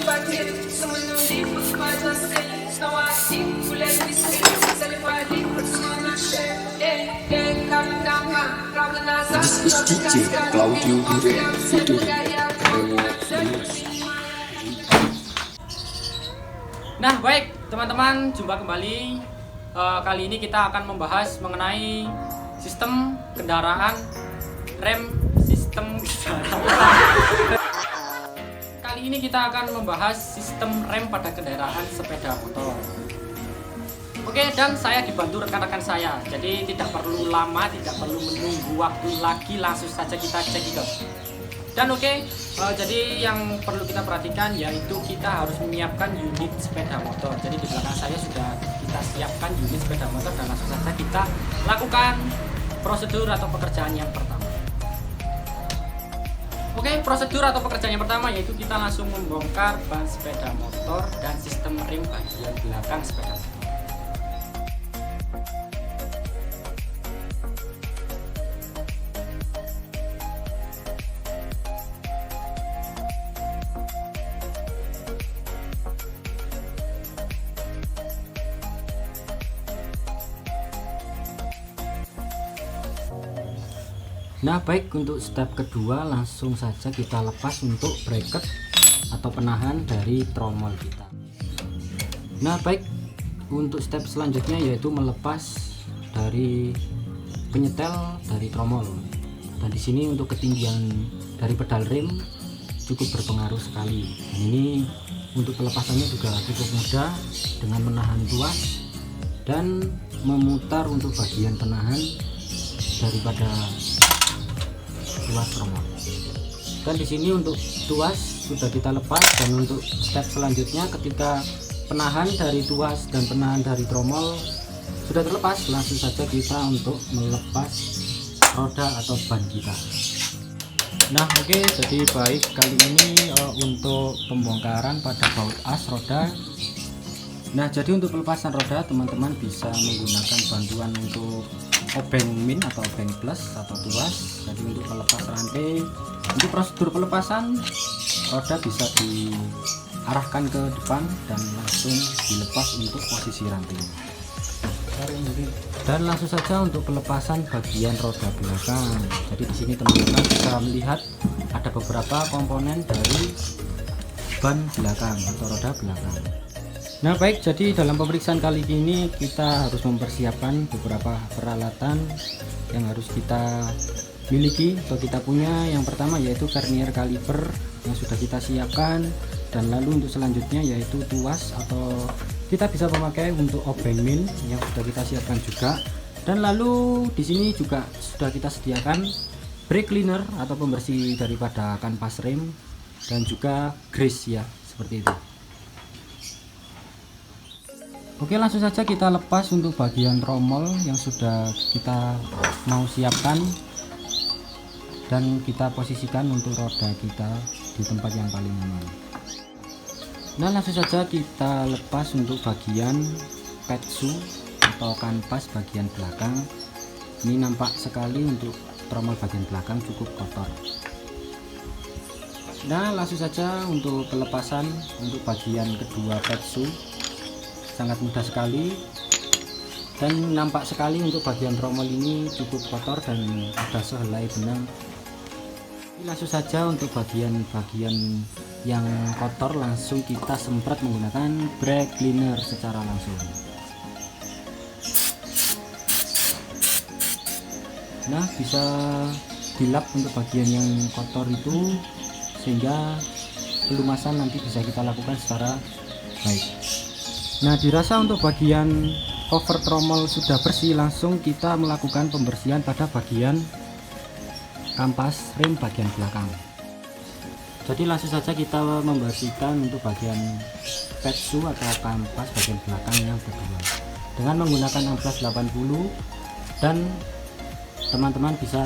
This is DJ Claudio Duren featuring Remo Yunus. Nah baik teman-teman, jumpa kembali. Kali ini kita akan membahas mengenai sistem kendaraan rem sistem kendaraan. Kali ini kita akan membahas sistem rem pada kendaraan sepeda motor. Oke, dan saya dibantu rekan-rekan saya, jadi tidak perlu lama, tidak perlu menunggu waktu lagi, langsung saja kita cek itu. Dan jadi yang perlu kita perhatikan yaitu kita harus menyiapkan unit sepeda motor. Jadi di belakang saya sudah kita siapkan unit sepeda motor dan langsung saja kita lakukan prosedur atau pekerjaan yang pertama. Oke, prosedur atau pekerjaan yang pertama yaitu kita langsung membongkar ban sepeda motor dan sistem rem bagian belakang sepeda motor. Nah baik, untuk step kedua langsung saja kita lepas untuk bracket atau penahan dari tromol kita. Nah baik, untuk step selanjutnya yaitu melepas dari penyetel dari tromol. Dan di sini untuk ketinggian dari pedal rem cukup berpengaruh sekali. Dan ini untuk pelepasannya juga cukup mudah dengan menahan tuas dan memutar untuk bagian penahan daripada tuas tromol. Dan di sini untuk tuas sudah kita lepas, dan untuk step selanjutnya ketika penahan dari tuas dan penahan dari tromol sudah terlepas, langsung saja kita untuk melepas roda atau ban kita. Nah oke, jadi baik, kali ini untuk pembongkaran pada baut as roda. Nah jadi untuk pelepasan roda teman-teman bisa menggunakan bantuan untuk obeng min atau obeng plus atau tuas. Jadi untuk pelepas rantai, untuk prosedur pelepasan roda bisa diarahkan ke depan dan langsung dilepas untuk posisi rantai. Dan langsung saja untuk pelepasan bagian roda belakang. Jadi di sini teman-teman bisa melihat ada beberapa komponen dari ban belakang atau roda belakang. Nah baik, jadi dalam pemeriksaan kali ini kita harus mempersiapkan beberapa peralatan yang harus kita miliki atau kita punya. Yang pertama yaitu vernier caliper yang sudah kita siapkan, dan lalu untuk selanjutnya yaitu tuas atau kita bisa memakai untuk obeng min yang sudah kita siapkan juga. Dan lalu di sini juga sudah kita sediakan brake cleaner atau pembersih daripada kanvas rem dan juga grease ya, seperti itu. Oke, langsung saja kita lepas untuk bagian tromol yang sudah kita mau siapkan, dan kita posisikan untuk roda kita di tempat yang paling aman. Nah langsung saja kita lepas untuk bagian petsu atau kanvas bagian belakang. Ini nampak sekali untuk tromol bagian belakang cukup kotor. Nah langsung saja untuk pelepasan untuk bagian kedua petsu sangat mudah sekali, dan nampak sekali untuk bagian tromol ini cukup kotor dan ada sehelai benang. Langsung saja untuk bagian-bagian yang kotor langsung kita semprot menggunakan brake cleaner secara langsung. Nah bisa dilap untuk bagian yang kotor itu sehingga pelumasan nanti bisa kita lakukan secara baik. Nah dirasa untuk bagian cover tromol sudah bersih, langsung kita melakukan pembersihan pada bagian kampas rem bagian belakang. Jadi langsung saja kita membersihkan untuk bagian petsu atau kampas bagian belakang yang kedua dengan menggunakan amplas 80, dan teman-teman bisa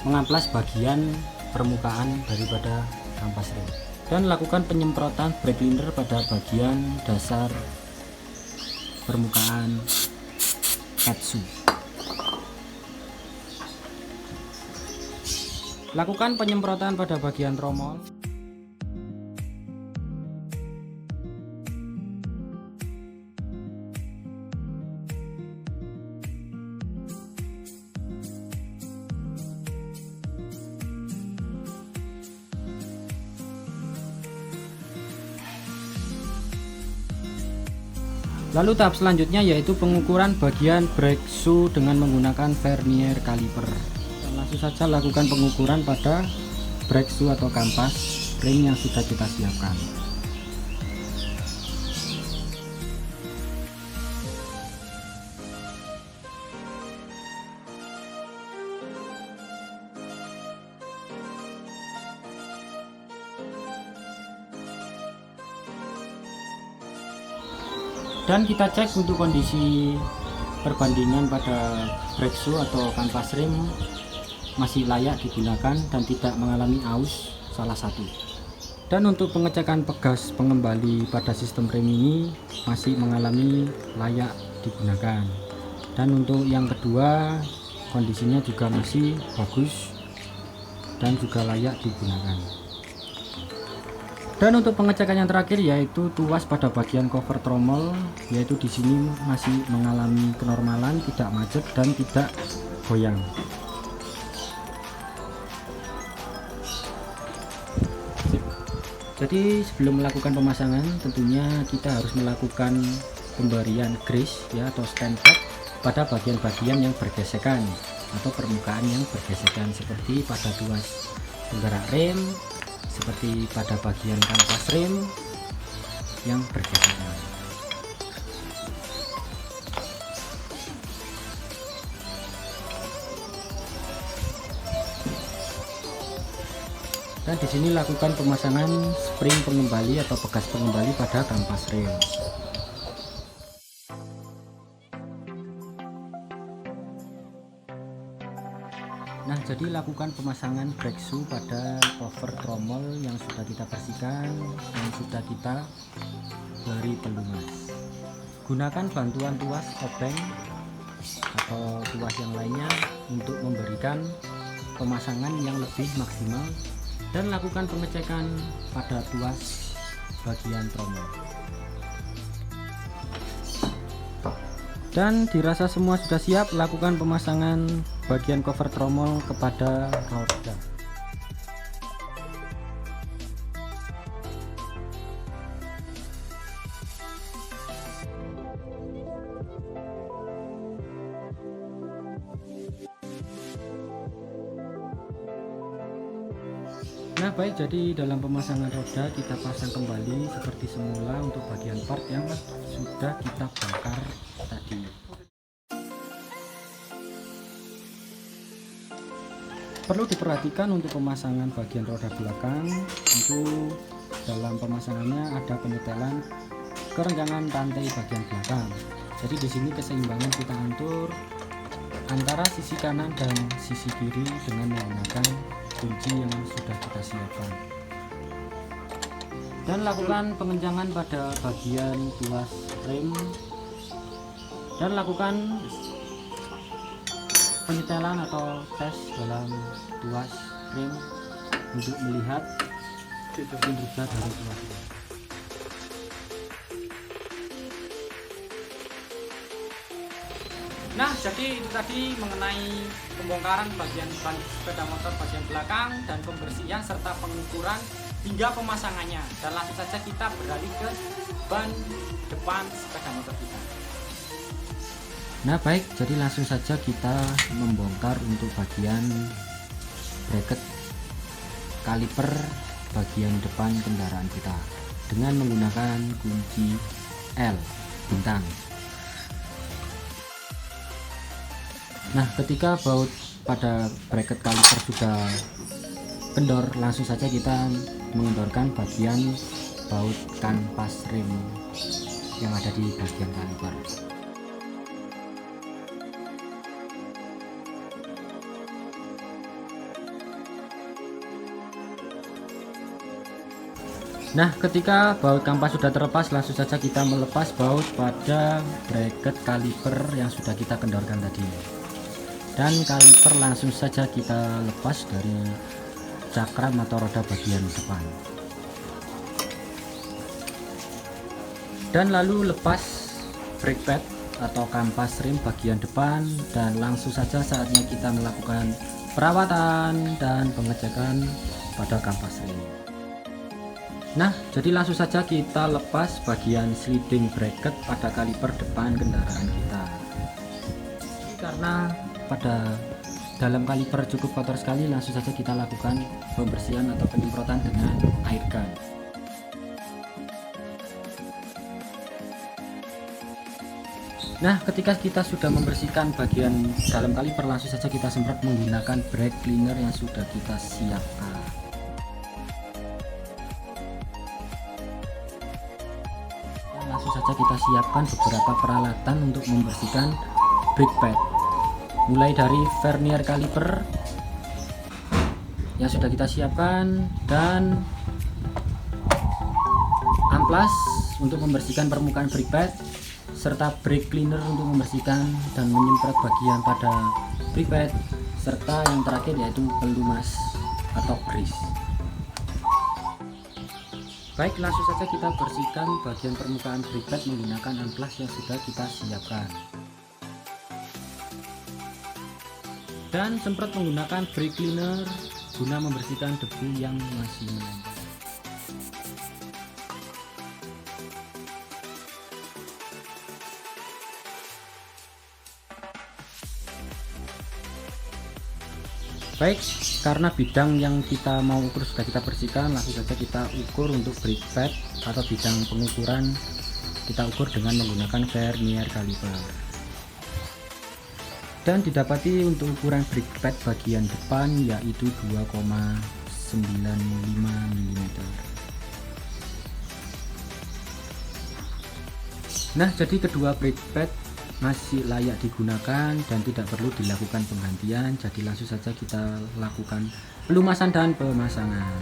mengamplas bagian permukaan daripada kampas rem dan lakukan penyemprotan brake cleaner pada bagian dasar permukaan petsu. Lakukan penyemprotan pada bagian tromol. Lalu tahap selanjutnya yaitu pengukuran bagian brake shoe dengan menggunakan vernier caliper. Langsung saja lakukan pengukuran pada brake shoe atau kampas rim yang sudah kita siapkan. Dan kita cek untuk kondisi perbandingan pada brake shoe atau kampas rim masih layak digunakan dan tidak mengalami aus salah satu. Dan untuk pengecekan pegas pengembali pada sistem rem ini masih mengalami layak digunakan. Dan untuk yang kedua kondisinya juga masih bagus dan juga layak digunakan. Dan untuk pengecekan yang terakhir yaitu tuas pada bagian cover tromol, yaitu di sini masih mengalami kenormalan, tidak macet dan tidak goyang. Jadi sebelum melakukan pemasangan tentunya kita harus melakukan pemberian grease ya atau stempel pada bagian-bagian yang bergesekan atau permukaan yang bergesekan seperti pada tuas penggerak rem, seperti pada bagian kampas rem yang bergesekan. Dan di sini lakukan pemasangan spring pengembali atau pegas pengembali pada kampas rem. Nah, jadi lakukan pemasangan brake shoe pada cover tromol yang sudah kita bersihkan, yang sudah kita beri pelumas. Gunakan bantuan tuas obeng atau tuas yang lainnya untuk memberikan pemasangan yang lebih maksimal dan lakukan pengecekan pada tuas bagian tromol. Dan dirasa semua sudah siap, lakukan pemasangan bagian cover tromol kepada roda. Nah baik, jadi dalam pemasangan roda kita pasang kembali seperti semula untuk bagian part yang sudah kita bongkar tadi. Perlu diperhatikan untuk pemasangan bagian roda belakang, itu dalam pemasangannya ada penyetelan kerenjangan rantai bagian belakang. Jadi di sini keseimbangan kita atur antara sisi kanan dan sisi kiri dengan menggunakan kunci yang sudah kita siapkan. Dan lakukan pengencangan pada bagian tuas rem dan lakukan penyetelan atau tes dalam tuas rem untuk melihat kinerja dari tuas. Nah, jadi itu tadi mengenai pembongkaran bagian ban sepeda motor bagian belakang dan pembersihan serta pengukuran hingga pemasangannya. Dan langsung saja kita beralih ke ban depan sepeda motor kita. Nah baik, jadi langsung saja kita membongkar untuk bagian bracket kaliper bagian depan kendaraan kita dengan menggunakan kunci L bintang. Nah, ketika baut pada bracket kaliper sudah kendor, langsung saja kita mengendorkan bagian baut kanvas rem yang ada di bagian kaliper. Nah, ketika baut kampas sudah terlepas, langsung saja kita melepas baut pada bracket kaliper yang sudah kita kendorkan tadi. Dan kaliper langsung saja kita lepas dari cakram atau roda bagian depan. Dan lalu lepas brake pad atau kampas rem bagian depan, dan langsung saja saatnya kita melakukan perawatan dan pengecekan pada kampas rem. Nah, jadi langsung saja kita lepas bagian sliding bracket pada kaliper depan kendaraan kita. Karena pada dalam kaliper cukup kotor sekali, langsung saja kita lakukan pembersihan atau penyemprotan dengan air gun. Nah, ketika kita sudah membersihkan bagian dalam kaliper, langsung saja kita semprot menggunakan brake cleaner yang sudah kita siapkan. Langsung saja kita siapkan beberapa peralatan untuk membersihkan brake pad, mulai dari vernier kaliper yang sudah kita siapkan dan amplas untuk membersihkan permukaan brake pad, serta brake cleaner untuk membersihkan dan menyemprot bagian pada brake pad, serta yang terakhir yaitu pelumas atau grease. Baik, langsung saja kita bersihkan bagian permukaan brake pad menggunakan amplas yang sudah kita siapkan. Dan semprot menggunakan brake cleaner guna membersihkan debu yang masih menempel. Baik, karena bidang yang kita mau ukur sudah kita bersihkan, langsung saja kita ukur untuk brake pad atau bidang pengukuran kita ukur dengan menggunakan vernier kaliper. Dan didapati untuk ukuran brake pad bagian depan yaitu 2,95 mm. Nah, jadi kedua brake pad masih layak digunakan dan tidak perlu dilakukan penggantian, jadi langsung saja kita lakukan pelumasan dan pemasangan.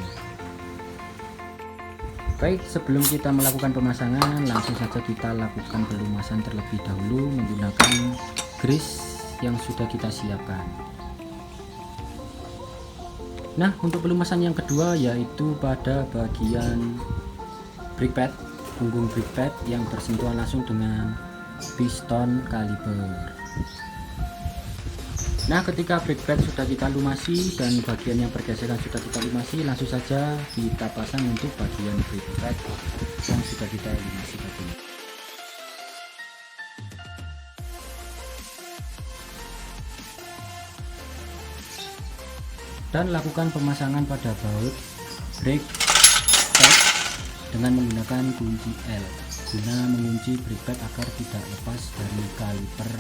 Baik, sebelum kita melakukan pemasangan, langsung saja kita lakukan pelumasan terlebih dahulu menggunakan grease yang sudah kita siapkan. Nah, untuk pelumasan yang kedua yaitu pada bagian brake pad, punggung brake pad yang bersentuhan langsung dengan piston kaliper. Nah, ketika brake pad sudah kita lumasi dan bagian yang bergesekan sudah kita lumasi, langsung saja kita pasang untuk bagian brake pad yang sudah kita lumasi tadi. Dan lakukan pemasangan pada baut brake pad dengan menggunakan kunci L guna mengunci brake pad agar tidak lepas dari kaliper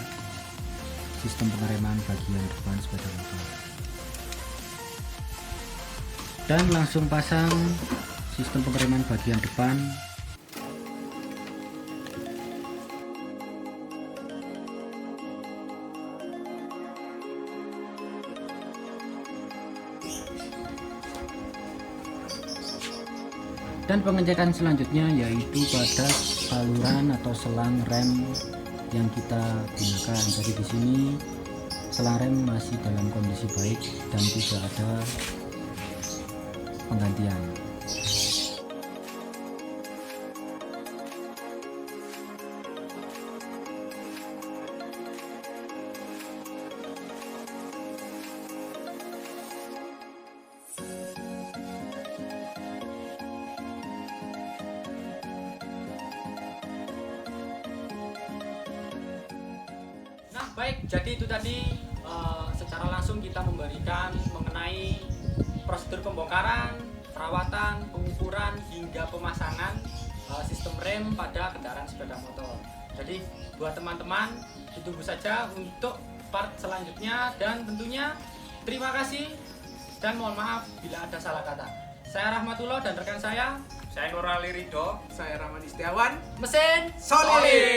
sistem pengereman bagian depan sepeda motor. Dan langsung pasang sistem pengereman bagian depan. Dan pengecekan selanjutnya yaitu pada saluran atau selang rem yang kita gunakan. Jadi di sini selang rem masih dalam kondisi baik dan tidak ada penggantian. Baik, jadi itu tadi secara langsung kita memberikan mengenai prosedur pembongkaran, perawatan, pengukuran hingga pemasangan sistem rem pada kendaraan sepeda motor. Jadi buat teman-teman ditunggu saja untuk part selanjutnya, dan tentunya terima kasih dan mohon maaf bila ada salah kata. Saya Rahmatullah dan rekan saya Nurali Ridho, saya Rahman Istiawan. Mesin Solid.